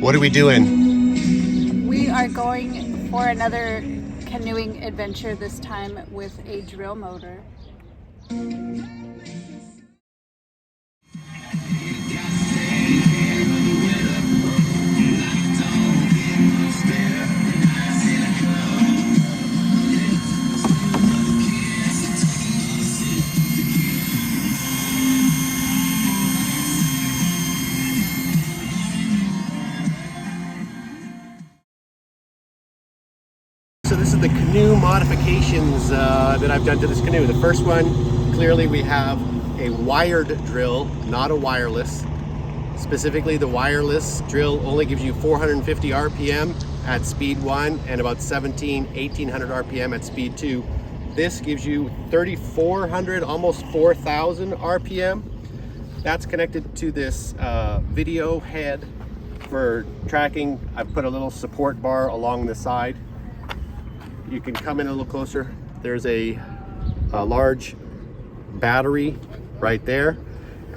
What are we doing? We are going for another canoeing adventure, this time with a drill motor. So this is the canoe modifications that I've done to this canoe. The first one, clearly we have a wired drill, not a wireless. Specifically, the wireless drill only gives you 450 RPM at speed 1 and about 1800 RPM at speed 2. This gives you 3,400, almost 4,000 RPM. That's connected to this video head for tracking. I've put a little support bar along the side. You can come in a little closer. There's a large battery right there.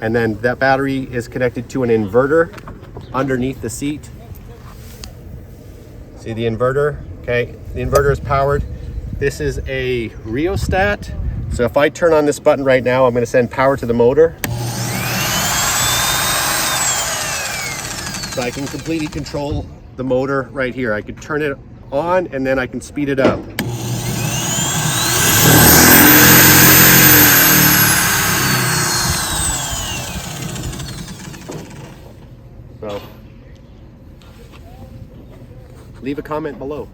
And then that battery is connected to an inverter underneath the seat. See the inverter? Okay, the inverter is powered. This is a rheostat. So if I turn on this button right now, I'm going to send power to the motor. So I can completely control the motor right here. I could turn it on and then I can speed it up. So leave a comment below.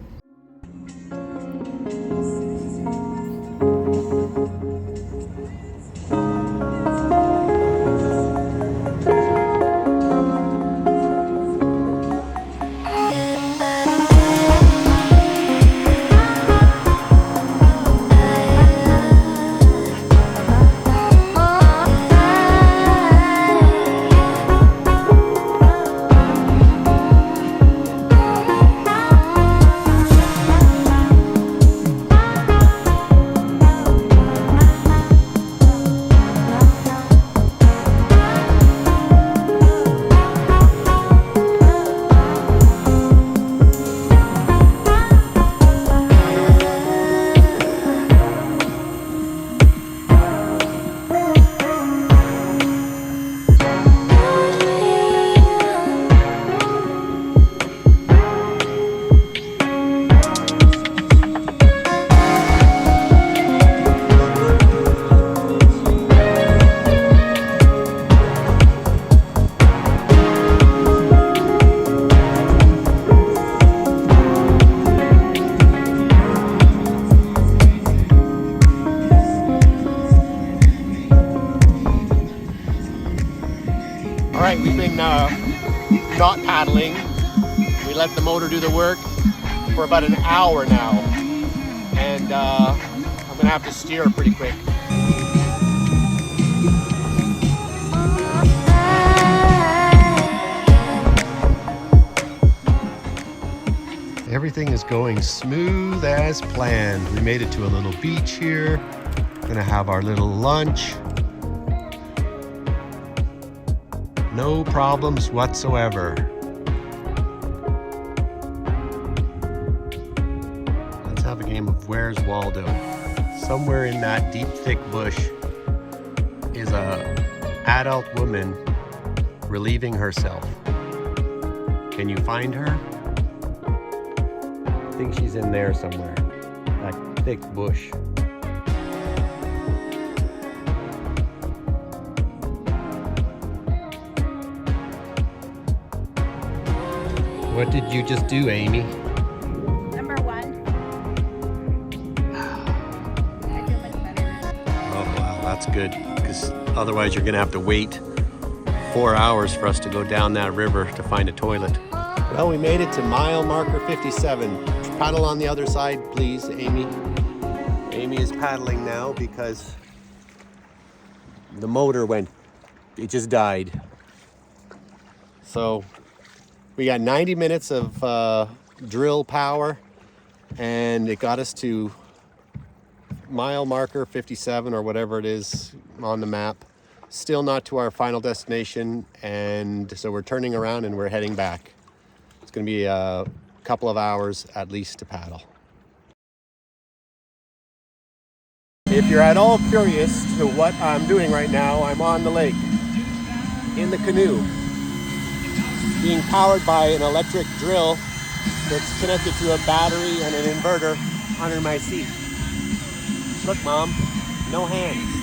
All right, we've been not paddling. We let the motor do the work for about an hour now. And I'm gonna have to steer pretty quick. Everything is going smooth as planned. We made it to a little beach here. Gonna have our little lunch. No problems whatsoever. Let's have a game of Where's Waldo. Somewhere in that deep, thick bush is an adult woman relieving herself. Can you find her? I think she's in there somewhere. That thick bush. What did you just do, Amy? Number 1. I feel much better now. Oh, wow, that's good. Because otherwise you're going to have to wait 4 hours for us to go down that river to find a toilet. Well, we made it to mile marker 57. Paddle on the other side, please, Amy. Amy is paddling now because the motor it just died. So we got 90 minutes of drill power, and it got us to mile marker 57 or whatever it is on the map. Still not to our final destination, and so we're turning around and we're heading back. It's going to be a couple of hours at least to paddle. If you're at all curious to what I'm doing right now, I'm on the lake in the canoe, being powered by an electric drill that's connected to a battery and an inverter under my seat. Look, Mom, no hands.